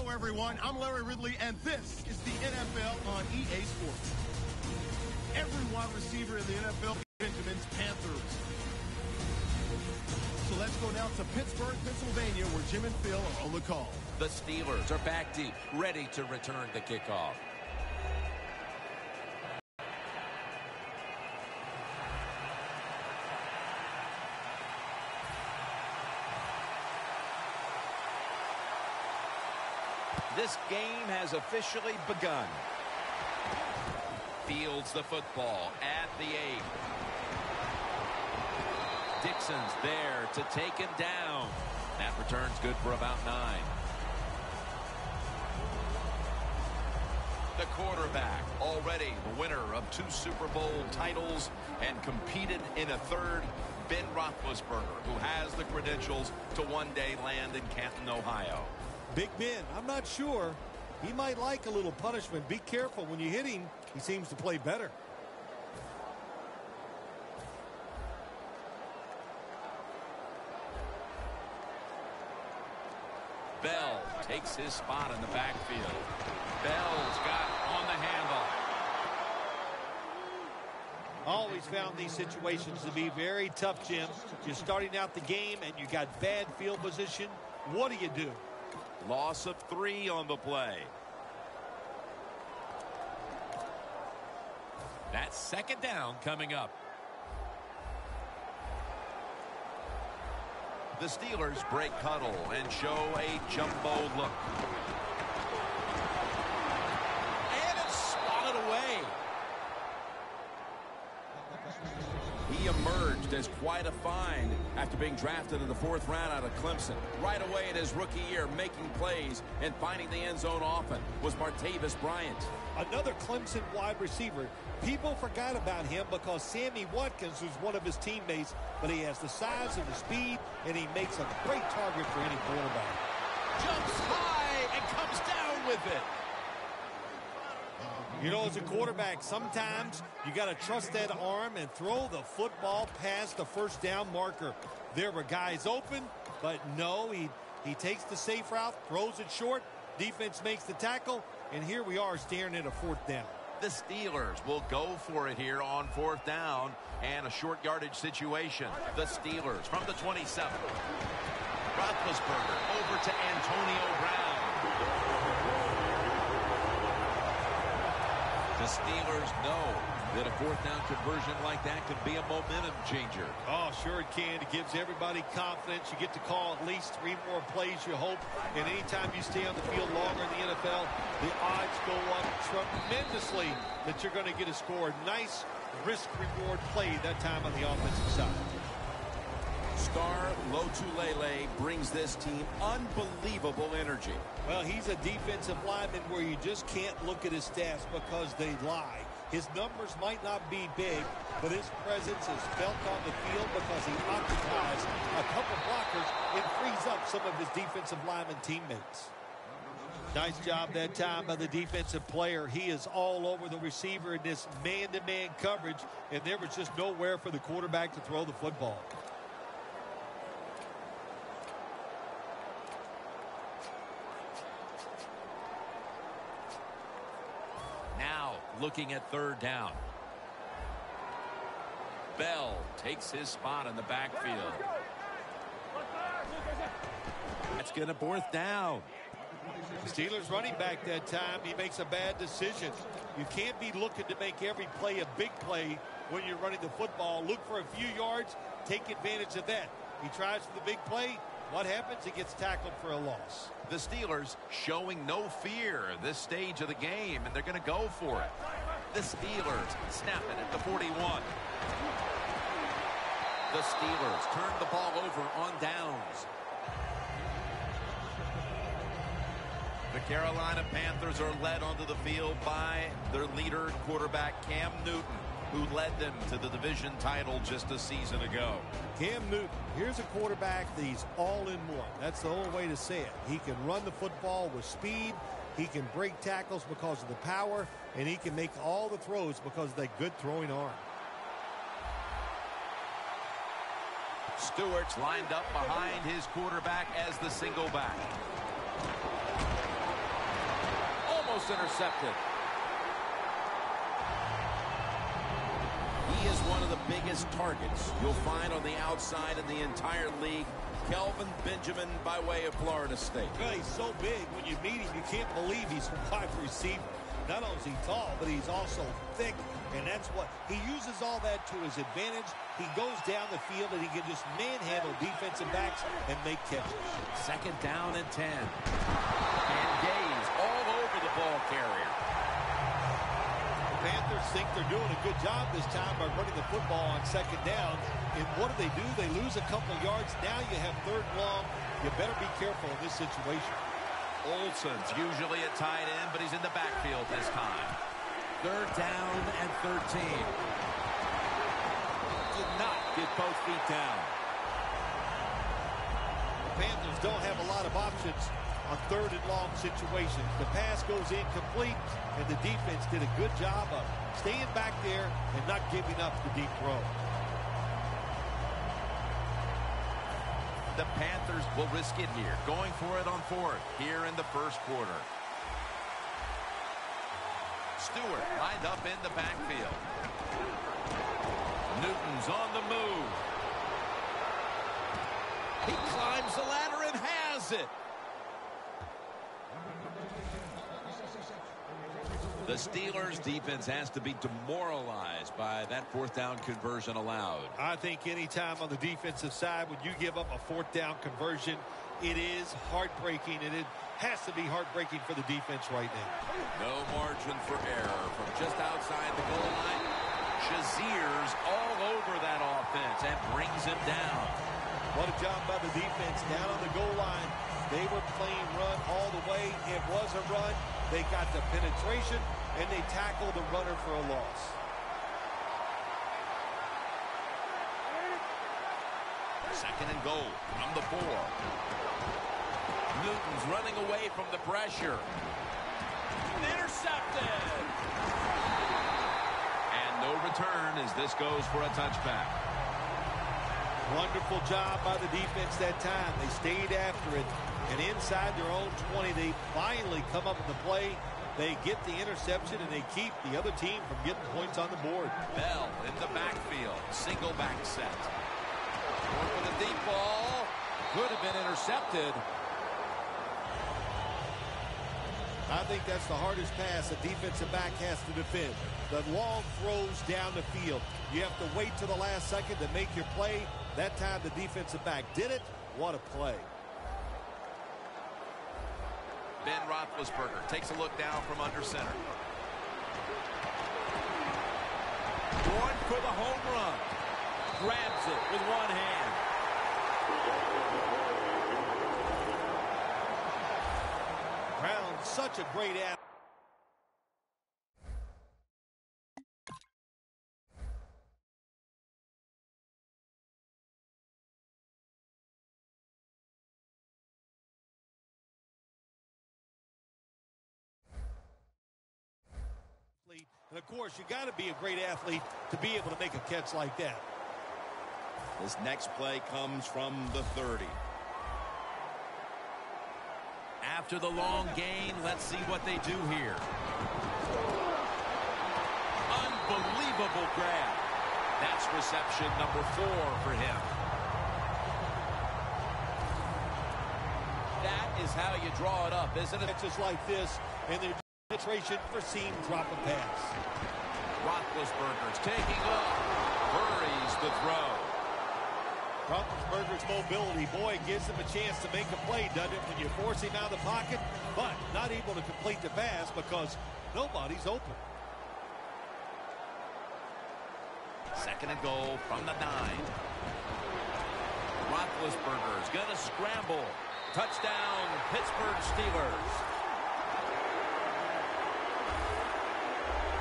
Hello, everyone. I'm Larry Ridley, and this is the NFL on EA Sports. Every wide receiver in the NFL Benjamin's Panthers. So let's go down to Pittsburgh, Pennsylvania, where Jim and Phil are on the call. The Steelers are back deep, ready to return the kickoff. This game has officially begun. Fields the football at the 8. Dixon's there to take him down. That return's good for about 9. The quarterback, already the winner of 2 Super Bowl titles and competed in a 3rd, Ben Roethlisberger, who has the credentials to one day land in Canton, Ohio. Big Ben, I'm not sure. He might like a little punishment. Be careful when you hit him. He seems to play better. Bell takes his spot in the backfield. Bell's got on the handle. Always found these situations to be very tough, Jim. You're starting out the game and you got bad field position. What do you do? Loss of 3 on the play. That's 2nd down coming up. The Steelers break huddle and show a jumbo look. And it's swatted away. He emerged as quite a find after being drafted in the 4th round out of Clemson. Right away in his rookie year, making plays and finding the end zone often was Martavis Bryant. Another Clemson wide receiver. People forgot about him because Sammy Watkins was one of his teammates, but he has the size and the speed, and he makes a great target for any quarterback. Jumps high and comes down with it. You know, as a quarterback, sometimes you got to trust that arm and throw the football past the 1st down marker. There were guys open, but no, he takes the safe route, throws it short, defense makes the tackle, and here we are staring at a 4th down. The Steelers will go for it here on 4th down and a short yardage situation. The Steelers from the 27. Roethlisberger over to Antonio Brown. The Steelers know that a 4th down conversion like that could be a momentum changer. Oh, sure it can. It gives everybody confidence. You get to call at least 3 more plays, you hope. And anytime you stay on the field longer in the NFL, the odds go up tremendously that you're going to get a score. Nice risk-reward play that time on the offensive side. Star Lotulelei brings this team unbelievable energy. Well, he's a defensive lineman where you just can't look at his stats because they lie. His numbers might not be big, but his presence is felt on the field because he occupies a couple blockers and frees up some of his defensive lineman teammates. Nice job that time by the defensive player. He is all over the receiver in this man-to-man coverage, and there was just nowhere for the quarterback to throw the football. Looking at 3rd down. Bell takes his spot in the backfield. That's going to 4th down. The Steelers running back that time, he makes a bad decision. You can't be looking to make every play a big play when you're running the football. Look for a few yards, take advantage of that. He tries for the big play. What happens? He gets tackled for a loss. The Steelers showing no fear at this stage of the game, and they're going to go for it. The Steelers snap it at the 41. The Steelers turn the ball over on downs. The Carolina Panthers are led onto the field by their leader, quarterback Cam Newton, who led them to the division title just a season ago. Cam Newton, here's a quarterback that he's all in one. That's the only way to say it. He can run the football with speed. He can break tackles because of the power. And he can make all the throws because of that good throwing arm. Stewart's lined up behind his quarterback as the single back. almost intercepted. He is one of the biggest targets you'll find on the outside in the entire league. Kelvin Benjamin by way of Florida State. Well, he's so big, when you meet him, you can't believe he's a wide receiver. Not only is he tall, but he's also thick, and that's what he uses all that to his advantage. He goes down the field, and he can just manhandle defensive backs and make catches. 2nd down and 10. And Gaze all over the ball carrier. The Panthers think they're doing a good job this time by running the football on 2nd down. And what do? They lose a couple yards. Now you have 3rd and long. You better be careful in this situation. Olsen's usually a tight end, but he's in the backfield this time. 3rd down and 13. Did not get both feet down. The Panthers don't have a lot of options on 3rd and long situations. The pass goes incomplete, and the defense did a good job of staying back there and not giving up the deep throw. The Panthers will risk it here, going for it on 4th here in the 1st quarter. Stewart lined up in the backfield. Newton's on the move. He climbs the ladder and has it. The Steelers' defense has to be demoralized by that 4th down conversion allowed. I think any time on the defensive side when you give up a 4th down conversion, it is heartbreaking, and it has to be heartbreaking for the defense right now. No margin for error from just outside the goal line. Shazier's all over that offense and brings him down. What a job by the defense down on the goal line. They were playing run all the way. It was a run. They got the penetration, and they tackled the runner for a loss. Second and goal from the 4. Newton's running away from the pressure. Intercepted. And no return as this goes for a touchback. Wonderful job by the defense that time. They stayed after it. And inside their own 20, they finally come up with the play. They get the interception, and they keep the other team from getting points on the board. Bell in the backfield. Single back set. Going for the deep ball. Could have been intercepted. I think that's the hardest pass a defensive back has to defend. The long throws down the field. You have to wait to the last second to make your play. That time the defensive back did it. What a play. Ben Roethlisberger takes a look down from under center. Going for the home run. Grabs it with one hand. Brown, such a great athlete. And, of course, you got to be a great athlete to be able to make a catch like that. This next play comes from the 30. After the long gain, let's see what they do here. Unbelievable grab. That's reception number 4 for him. That is how you draw it up, isn't it? It's just like this, and they're penetration for seam drop a pass. Roethlisberger's taking off. Hurries the throw. Roethlisberger's mobility, boy, gives him a chance to make a play, doesn't it, when you force him out of the pocket, but not able to complete the pass because nobody's open. Second and goal from the 9. Roethlisberger's going to scramble. Touchdown, Pittsburgh Steelers.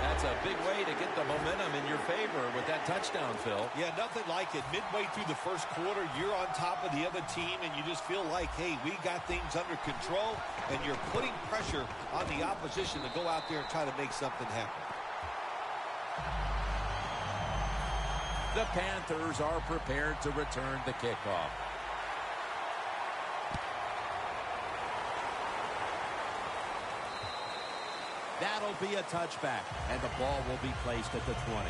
That's a big way to get the momentum in your favor with that touchdown, Phil. Yeah, nothing like it. Midway through the first quarter, you're on top of the other team, and you just feel like, hey, we got things under control, and you're putting pressure on the opposition to go out there and try to make something happen. The Panthers are prepared to return the kickoff. That'll be a touchback, and the ball will be placed at the 20.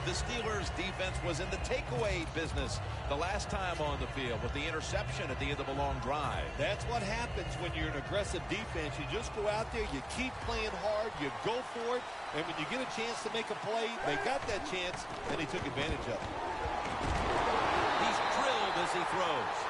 The Steelers' defense was in the takeaway business the last time on the field with the interception at the end of a long drive. That's what happens when you're an aggressive defense. You just go out there, you keep playing hard, you go for it, and when you get a chance to make a play, they got that chance, and they took advantage of it. He's drilled as he throws.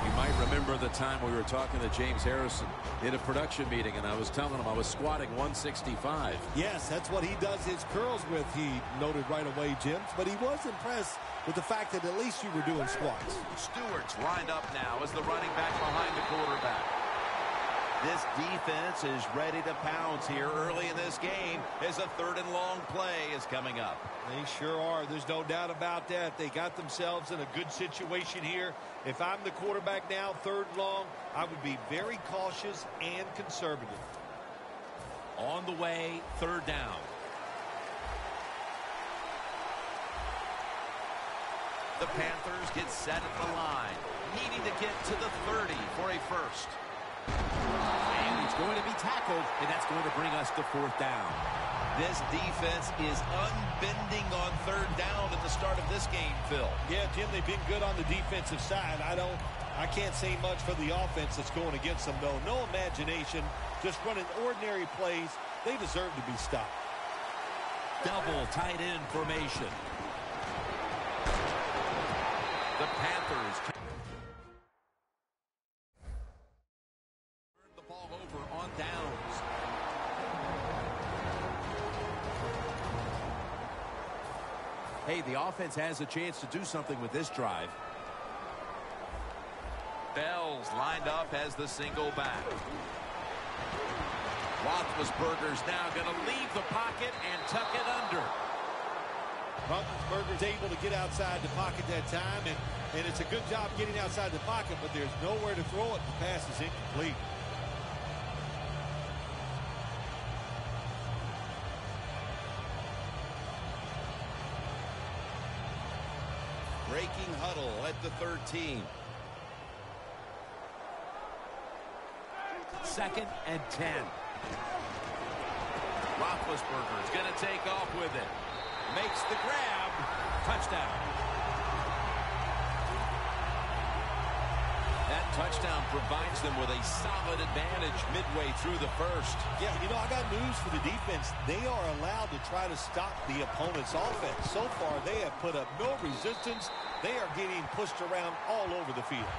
You might remember the time we were talking to James Harrison in a production meeting, and I was telling him I was squatting 165. Yes, that's what he does his curls with, he noted right away, Jim. But he was impressed with the fact that at least you were doing squats. Stewart's lined up now as the running back behind the quarterback. This defense is ready to pounce here early in this game as a 3rd and long play is coming up. They sure are. There's no doubt about that. They got themselves in a good situation here. If I'm the quarterback now, 3rd and long, I would be very cautious and conservative. On the way, 3rd down. The Panthers get set at the line, needing to get to the 30 for a first. And he's going to be tackled, and that's going to bring us to 4th down. This defense is unbending on 3rd down at the start of this game, Phil. Yeah, Jim, they've been good on the defensive side. I can't say much for the offense that's going against them, though. No imagination, just running ordinary plays. They deserve to be stopped. Double tight end formation. The Panthers turn the ball over on downs. Hey, the offense has a chance to do something with this drive. Bell's lined up as the single back. Roethlisberger's now going to leave the pocket and tuck it under. Roethlisberger's able to get outside the pocket that time, and it's a good job getting outside the pocket, but there's nowhere to throw it. The pass is incomplete. Breaking huddle at the 13. 2nd and 10. Roethlisberger's going to take off with it. Makes the grab. Touchdown. That touchdown provides them with a solid advantage midway through the first. Yeah, you know, I got news for the defense. They are allowed to try to stop the opponent's offense. So far, they have put up no resistance. They are getting pushed around all over the field.